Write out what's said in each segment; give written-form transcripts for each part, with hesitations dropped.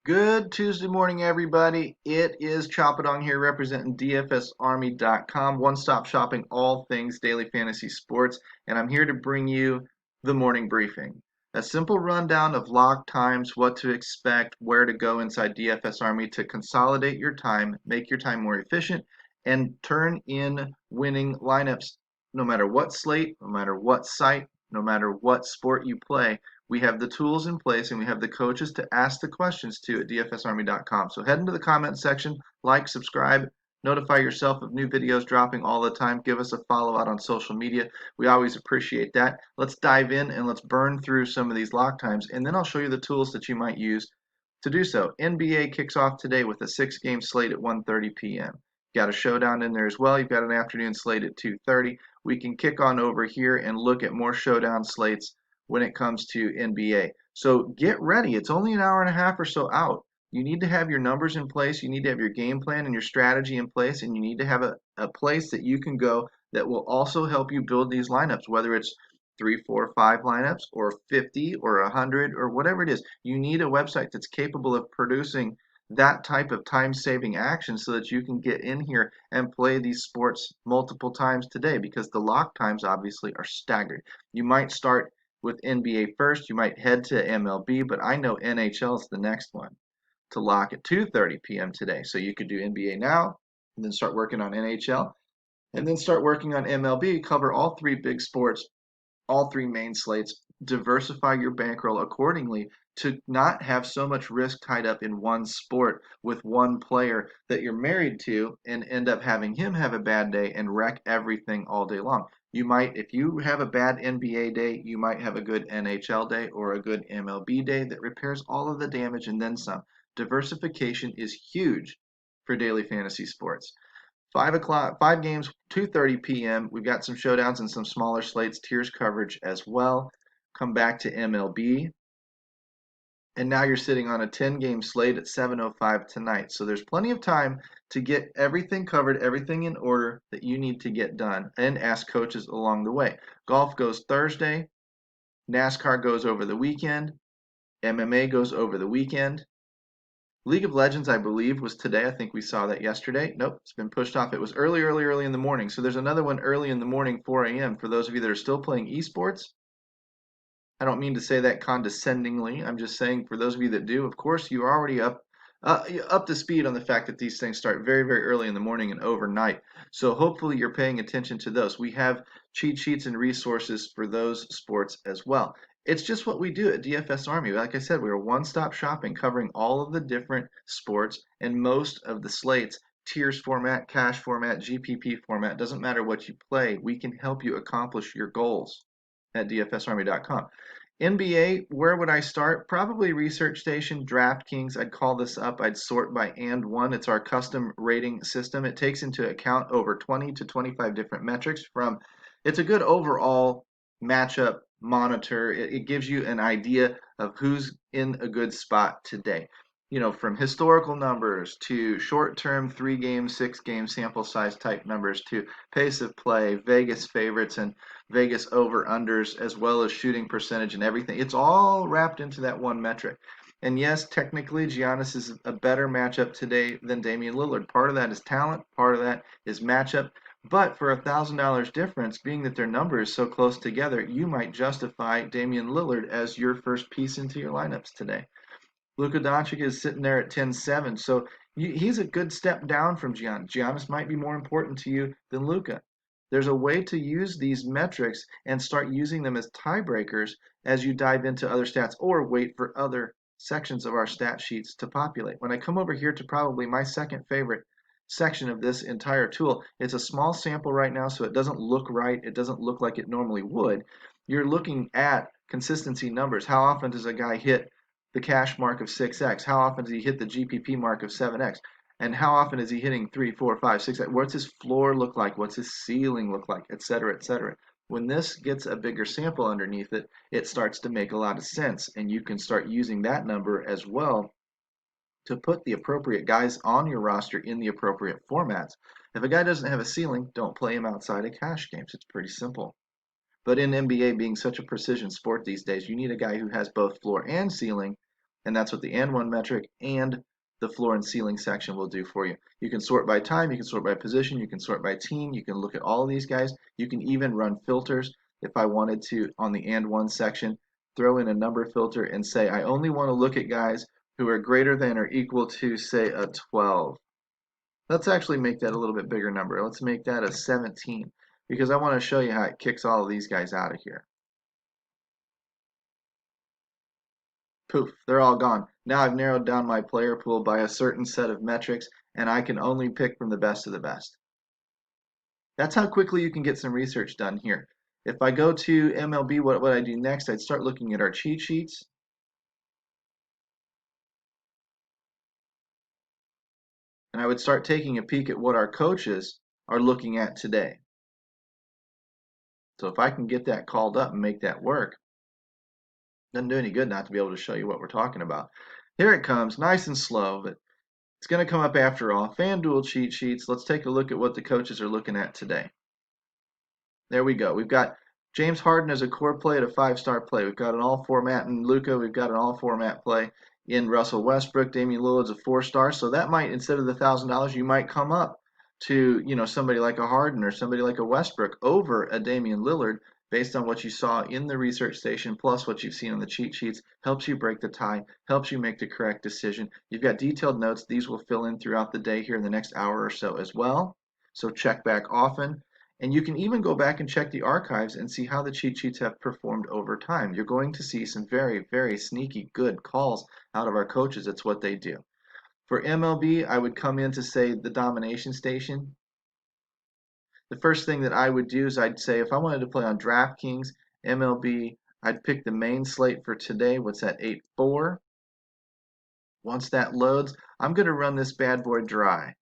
Good Tuesday morning, everybody. It is Choppadong here representing DFSArmy.com, one-stop shopping all things daily fantasy sports, and I'm here to bring you the morning briefing. A simple rundown of lock times, what to expect, where to go inside DFS Army to consolidate your time, make your time more efficient, and turn in winning lineups no matter what slate, no matter what site, no matter what sport you play. We have the tools in place and we have the coaches to ask the questions to at dfsarmy.com. So head into the comment section, like, subscribe, notify yourself of new videos dropping all the time. Give us a follow out on social media. We always appreciate that. Let's dive in and let's burn through some of these lock times, and then I'll show you the tools that you might use to do so. NBA kicks off today with a 6-game slate at 1:30 p.m. Got a showdown in there as well. You've got an afternoon slate at 2:30. We can kick on over here and look at more showdown slates when it comes to NBA. So get ready. It's only an hour and a half or so out. You need to have your numbers in place. You need to have your game plan and your strategy in place. And you need to have a place that you can go that will also help you build these lineups, whether it's 3, 4, 5 lineups or 50 or 100 or whatever it is. You need a website that's capable of producing that type of time-saving action so that you can get in here and play these sports multiple times today, because the lock times obviously are staggered. You might start with NBA first, you might head to MLB, but I know NHL is the next one to lock at 2:30 p.m. today. So you could do NBA now, and then start working on NHL, and then start working on MLB, cover all three big sports, all three main slates, diversify your bankroll accordingly to not have so much risk tied up in one sport with one player that you're married to and end up having him have a bad day and wreck everything all day long. You might, if you have a bad NBA day, you might have a good NHL day or a good MLB day that repairs all of the damage and then some. Diversification is huge for daily fantasy sports. 5 o'clock, 5 games, 2:30 p.m. We've got some showdowns and some smaller slates, tiers coverage as well. Come back to MLB, and now you're sitting on a 10-game slate at 7:05 tonight. So there's plenty of time to get everything covered, everything in order that you need to get done, and ask coaches along the way. Golf goes Thursday, NASCAR goes over the weekend, MMA goes over the weekend. League of Legends, I believe, was today. I think we saw that yesterday. Nope, it's been pushed off. It was early in the morning. So there's another one early in the morning, 4 a.m. for those of you that are still playing esports. I don't mean to say that condescendingly. I'm just saying for those of you that do, of course, you're already up to speed on the fact that these things start very, very early in the morning and overnight. So hopefully you're paying attention to those. We have cheat sheets and resources for those sports as well. It's just what we do at DFS Army. Like I said, we're one-stop shopping covering all of the different sports and most of the slates, tiers format, cash format, GPP format. Doesn't matter what you play. We can help you accomplish your goals at dfsarmy.com. NBA, where would I start? Probably Research Station, DraftKings. I'd call this up. I'd sort by and one. It's our custom rating system. It takes into account over 20 to 25 different metrics from, it's a good overall matchup monitor. It gives you an idea of who's in a good spot today. You know, from historical numbers to short-term 3-game, 6-game sample size type numbers to pace of play, Vegas favorites, and Vegas over-unders, as well as shooting percentage and everything. It's all wrapped into that one metric. And yes, technically, Giannis is a better matchup today than Damian Lillard. Part of that is talent. Part of that is matchup. But for $1,000 difference, being that their number is so close together, you might justify Damian Lillard as your first piece into your lineups today. Luka Doncic is sitting there at 10-7, so he's a good step down from Giannis. Giannis might be more important to you than Luka. There's a way to use these metrics and start using them as tiebreakers as you dive into other stats or wait for other sections of our stat sheets to populate. When I come over here to probably my second favorite section of this entire tool, it's a small sample right now, so it doesn't look right. It doesn't look like it normally would. You're looking at consistency numbers. How often does a guy hit the cash mark of 6x? How often does he hit the GPP mark of 7x? And how often is he hitting 3, 4, 5, 6? What's his floor look like? What's his ceiling look like? Et cetera, et cetera. When this gets a bigger sample underneath it, it starts to make a lot of sense. And you can start using that number as well to put the appropriate guys on your roster in the appropriate formats. If a guy doesn't have a ceiling, don't play him outside of cash games. It's pretty simple. But in NBA being such a precision sport these days, you need a guy who has both floor and ceiling, And that's what the and one metric and the floor and ceiling section will do for you. You can sort by time, you can sort by position, you can sort by team, you can look at all of these guys. You can even run filters if I wanted to on the and one section, throw in a number filter and say I only want to look at guys who are greater than or equal to, say, a 12. Let's actually make that a little bit bigger number. Let's make that a 17 because I want to show you how it kicks all of these guys out of here. Poof, they're all gone. Now I've narrowed down my player pool by a certain set of metrics, and I can only pick from the best of the best. That's how quickly you can get some research done here. If I go to MLB, what would I do next? I'd start looking at our cheat sheets. And I would start taking a peek at what our coaches are looking at today. So if I can get that called up and make that work, doesn't do any good not to be able to show you what we're talking about. Here it comes, nice and slow, but it's going to come up after all. FanDuel cheat sheets. Let's take a look at what the coaches are looking at today. There we go. We've got James Harden as a core play at a 5-star play. We've got an all-format in Luka. We've got an all-format play in Russell Westbrook. Damian Lillard's a 4-star. So that might, instead of the $1,000, you might come up to, somebody like a Harden or somebody like a Westbrook over a Damian Lillard based on what you saw in the research station plus what you've seen on the cheat sheets. Helps you break the tie, helps you make the correct decision. You've got detailed notes. These will fill in throughout the day here in the next hour or so as well. So check back often. And you can even go back and check the archives and see how the cheat sheets have performed over time. You're going to see some very, very sneaky good calls out of our coaches. It's what they do. For MLB, I would come in to say the domination station. The first thing that I would do is I'd say if I wanted to play on DraftKings, MLB, I'd pick the main slate for today. What's that, 8-4? Once that loads, I'm going to run this bad boy dry.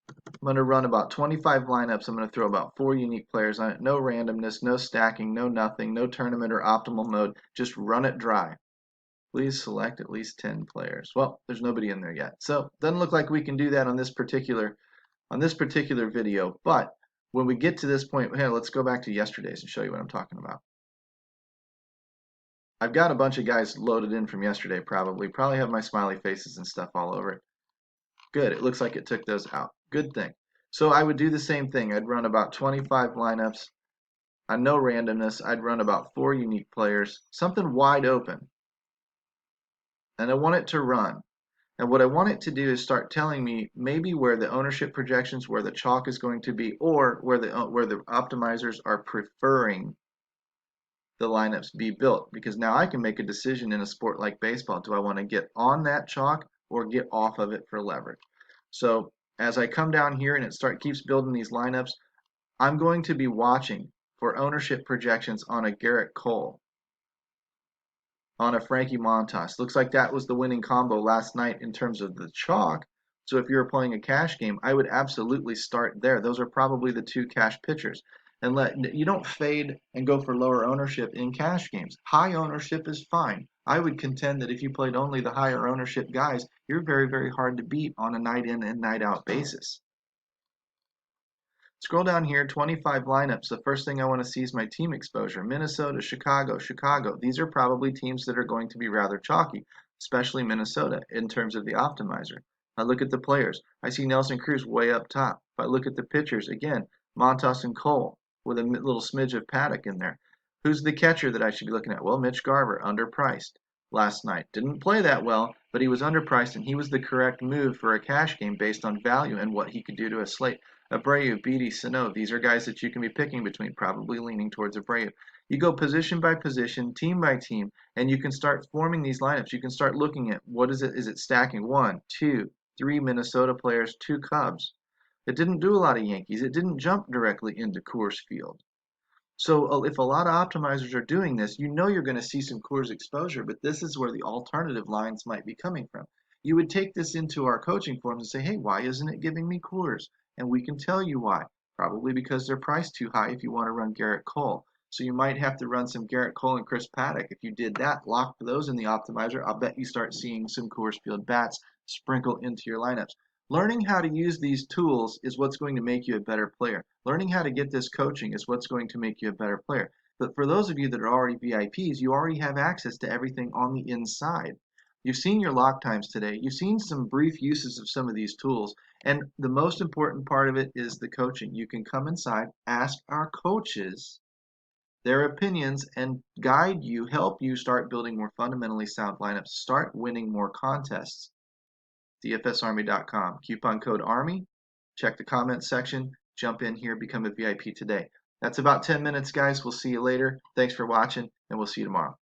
I'm going to run about 25 lineups. I'm going to throw about 4 unique players on it. No randomness, no stacking, no nothing, no tournament or optimal mode. Just run it dry. Please select at least 10 players. Well, there's nobody in there yet. So doesn't look like we can do that on this particular video. But when we get to this point, here, let's go back to yesterday's and show you what I'm talking about. I've got a bunch of guys loaded in from yesterday probably have my smiley faces and stuff all over it. Good, it looks like it took those out. Good thing. So I would do the same thing. I'd run about 25 lineups. On no randomness, I'd run about 4 unique players, something wide open. And I want it to run. And what I want it to do is start telling me maybe where the ownership projections, where the chalk is going to be, or where the optimizers are preferring the lineups be built. Because now I can make a decision in a sport like baseball. Do I want to get on that chalk or get off of it for leverage? So as I come down here and it keeps building these lineups, I'm going to be watching for ownership projections on a Garrett Cole, on a Frankie Montas. Looks like that was the winning combo last night in terms of the chalk. So if you were playing a cash game, I would absolutely start there. Those are probably the 2 cash pitchers. And you don't fade and go for lower ownership in cash games. High ownership is fine. I would contend that if you played only the higher ownership guys, you're very, very hard to beat on a night in and night out basis. Scroll down here, 25 lineups. The first thing I want to see is my team exposure. Minnesota, Chicago, Chicago. These are probably teams that are going to be rather chalky, especially Minnesota in terms of the optimizer. I look at the players. I see Nelson Cruz way up top. If I look at the pitchers, again, Montas and Cole with a little smidge of Paddock in there. Who's the catcher that I should be looking at? Well, Mitch Garver, underpriced last night. Didn't play that well, but he was underpriced, and he was the correct move for a cash game based on value and what he could do to a slate. Abreu, Beatty, Sano, these are guys that you can be picking between, probably leaning towards Abreu. You go position by position, team by team, and you can start forming these lineups. You can start looking at what is it? Is it stacking 1, 2, 3 Minnesota players, 2 Cubs? It didn't do a lot of Yankees. It didn't jump directly into Coors Field. So if a lot of optimizers are doing this, you know you're going to see some Coors exposure, but this is where the alternative lines might be coming from. You would take this into our coaching forums and say, hey, why isn't it giving me Coors? And we can tell you why. Probably because they're priced too high if you want to run Garrett Cole. So you might have to run some Garrett Cole and Chris Paddock. If you did that, lock those in the optimizer, I'll bet you start seeing some Coors Field bats sprinkle into your lineups. Learning how to use these tools is what's going to make you a better player. Learning how to get this coaching is what's going to make you a better player. But for those of you that are already VIPs, you already have access to everything on the inside. You've seen your lock times today. You've seen some brief uses of some of these tools. And the most important part of it is the coaching. You can come inside, ask our coaches their opinions, and guide you, help you start building more fundamentally sound lineups, start winning more contests. DFSArmy.com. Coupon code ARMY. Check the comments section. Jump in here, become a VIP today. That's about 10 minutes, guys. We'll see you later. Thanks for watching, and we'll see you tomorrow.